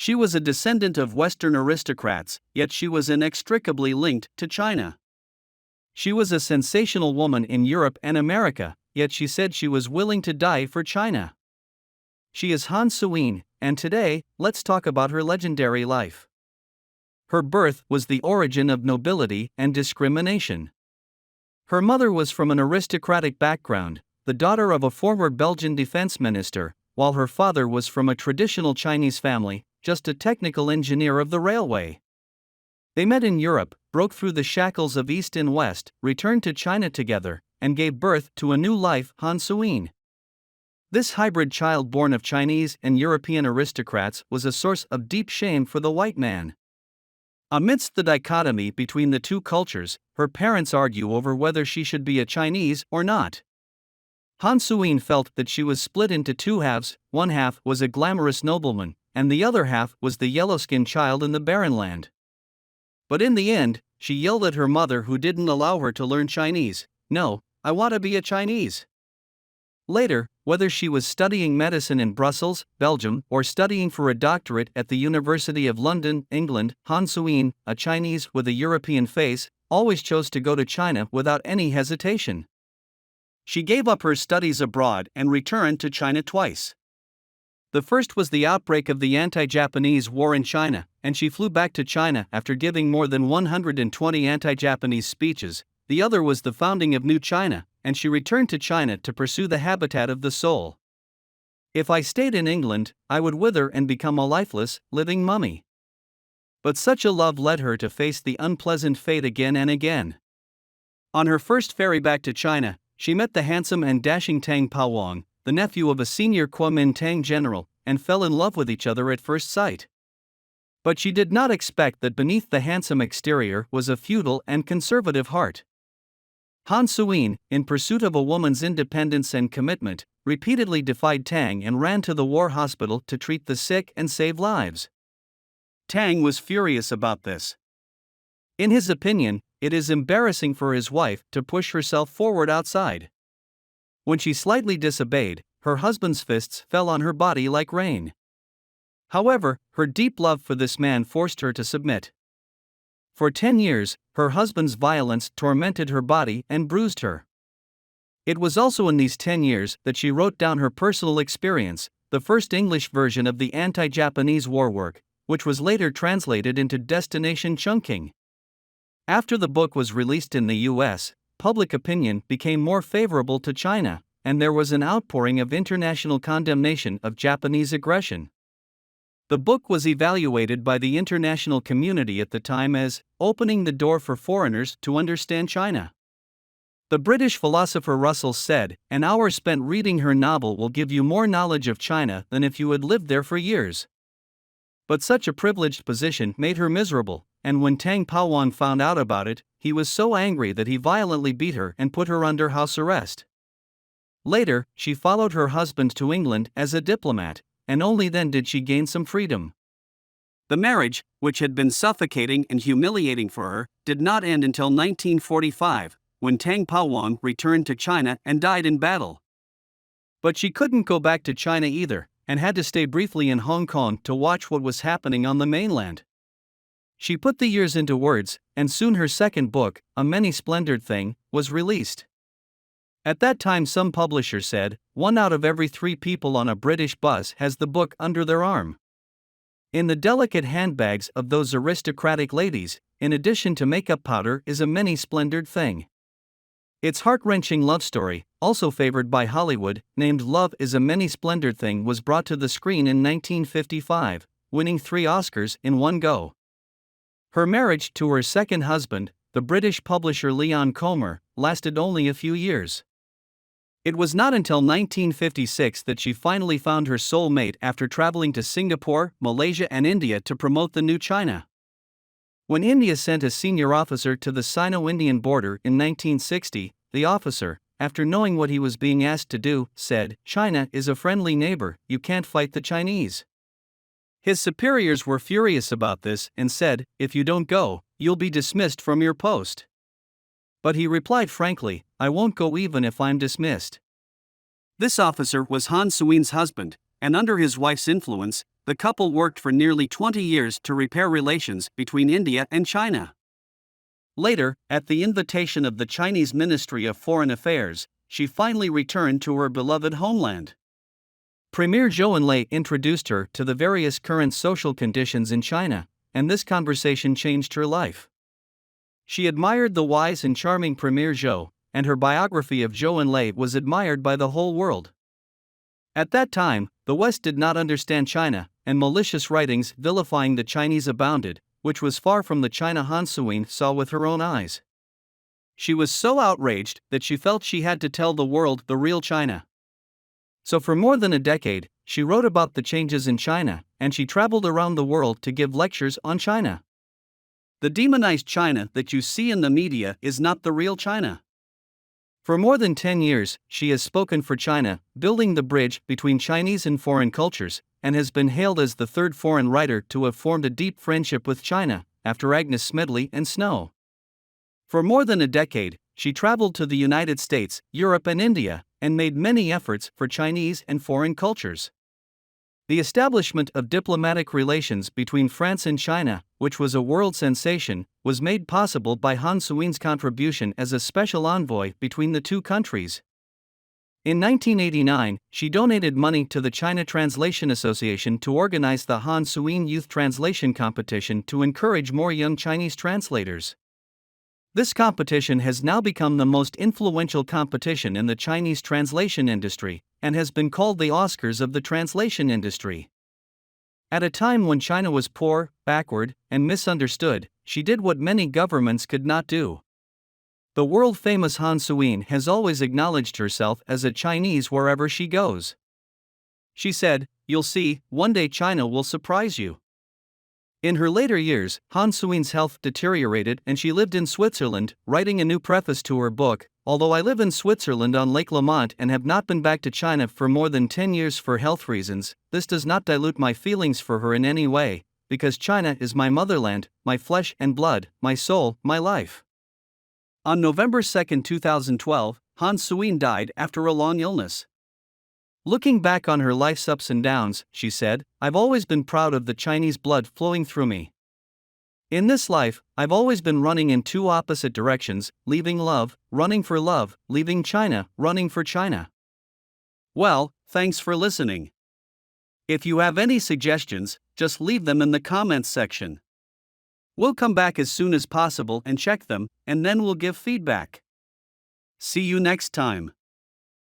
She was a descendant of Western aristocrats, yet she was inextricably linked to China. She was a sensational woman in Europe and America, yet she said she was willing to die for China. She is Han Suyin, and today, let's talk about her legendary life. Her birth was the origin of nobility and discrimination. Her mother was from an aristocratic background, the daughter of a former Belgian defense minister, while her father was from a traditional Chinese family, just a technical engineer of the railway. They met in Europe, broke through the shackles of East and West, returned to China together, and gave birth to a new life, Han Suyin. This hybrid child born of Chinese and European aristocrats was a source of deep shame for the white man. Amidst the dichotomy between the two cultures, her parents argue over whether she should be a Chinese or not. Han Suyin felt that she was split into two halves. One half was a glamorous nobleman, and the other half was the yellow-skinned child in the barren land. But in the end, she yelled at her mother, who didn't allow her to learn Chinese. "No, I want to be a Chinese." Later, whether she was studying medicine in Brussels, Belgium, or studying for a doctorate at the University of London, England, Han Suyin, a Chinese with a European face, always chose to go to China without any hesitation. She gave up her studies abroad and returned to China twice. The first was the outbreak of the anti-Japanese war in China, and she flew back to China after giving more than 120 anti-Japanese speeches. The other was the founding of New China, and she returned to China to pursue the habitat of the soul. "If I stayed in England, I would wither and become a lifeless, living mummy." But such a love led her to face the unpleasant fate again and again. On her first ferry back to China, she met the handsome and dashing Tang Paowang, the nephew of a senior Kuomintang general, and fell in love with each other at first sight. But she did not expect that beneath the handsome exterior was a feudal and conservative heart. Han Suyin, in pursuit of a woman's independence and commitment, repeatedly defied Tang and ran to the war hospital to treat the sick and save lives. Tang was furious about this. In his opinion, it is embarrassing for his wife to push herself forward outside. When she slightly disobeyed, her husband's fists fell on her body like rain. However, her deep love for this man forced her to submit. For 10 years, her husband's violence tormented her body and bruised her. It was also in these 10 years that she wrote down her personal experience, the first English version of the Anti-Japanese War work, which was later translated into Destination Chungking. After the book was released in the US, public opinion became more favorable to China, and there was an outpouring of international condemnation of Japanese aggression. The book was evaluated by the international community at the time as opening the door for foreigners to understand China. The British philosopher Russell said, "An hour spent reading her novel will give you more knowledge of China than if you had lived there for years." But such a privileged position made her miserable, and when Tang Paowang found out about it, he was so angry that he violently beat her and put her under house arrest. Later, she followed her husband to England as a diplomat, and only then did she gain some freedom. The marriage, which had been suffocating and humiliating for her, did not end until 1945, when Tang Paowang returned to China and died in battle. But she couldn't go back to China either, and had to stay briefly in Hong Kong to watch what was happening on the mainland. She put the years into words, and soon her second book, A Many Splendored Thing, was released. At that time some publishers said, 1 out of every 3 people on a British bus has the book under their arm. In the delicate handbags of those aristocratic ladies, in addition to makeup powder, is a many splendored thing. Its heart-wrenching love story, also favored by Hollywood, named Love is a Many Splendored Thing, was brought to the screen in 1955, winning 3 Oscars in one go. Her marriage to her second husband, the British publisher Leon Comer, lasted only a few years. It was not until 1956 that she finally found her soul mate after traveling to Singapore, Malaysia and India to promote the New China. When India sent a senior officer to the Sino-Indian border in 1960, the officer, after knowing what he was being asked to do, said, "China is a friendly neighbor, you can't fight the Chinese." His superiors were furious about this and said, "If you don't go, you'll be dismissed from your post." But he replied frankly, "I won't go even if I'm dismissed." This officer was Han Suyin's husband, and under his wife's influence, the couple worked for nearly 20 years to repair relations between India and China. Later, at the invitation of the Chinese Ministry of Foreign Affairs, she finally returned to her beloved homeland. Premier Zhou Enlai introduced her to the various current social conditions in China, and this conversation changed her life. She admired the wise and charming Premier Zhou, and her biography of Zhou Enlai was admired by the whole world. At that time, the West did not understand China, and malicious writings vilifying the Chinese abounded, which was far from the China Han Suyin saw with her own eyes. She was so outraged that she felt she had to tell the world the real China. So for more than a decade, she wrote about the changes in China, and she traveled around the world to give lectures on China. The demonized China that you see in the media is not the real China. For more than 10 years, she has spoken for China, building the bridge between Chinese and foreign cultures, and has been hailed as the third foreign writer to have formed a deep friendship with China, after Agnes Smedley and Snow. For more than a decade, she traveled to the United States, Europe and India, and made many efforts for Chinese and foreign cultures. The establishment of diplomatic relations between France and China, which was a world sensation, was made possible by Han Suyin's contribution as a special envoy between the two countries. In 1989, she donated money to the China Translation Association to organize the Han Suyin Youth Translation Competition to encourage more young Chinese translators. This competition has now become the most influential competition in the Chinese translation industry, and has been called the Oscars of the translation industry. At a time when China was poor, backward, and misunderstood, she did what many governments could not do. The world-famous Han Suyin has always acknowledged herself as a Chinese wherever she goes. She said, "You'll see, one day China will surprise you." In her later years, Han Suyin's health deteriorated and she lived in Switzerland, writing a new preface to her book, "Although I live in Switzerland on Lake Lamont and have not been back to China for more than 10 years for health reasons, this does not dilute my feelings for her in any way, because China is my motherland, my flesh and blood, my soul, my life." On November 2, 2012, Han Suyin died after a long illness. Looking back on her life's ups and downs, she said, "I've always been proud of the Chinese blood flowing through me. In this life, I've always been running in two opposite directions, leaving love, running for love, leaving China, running for China." Well, thanks for listening. If you have any suggestions, just leave them in the comments section. We'll come back as soon as possible and check them, and then we'll give feedback. See you next time.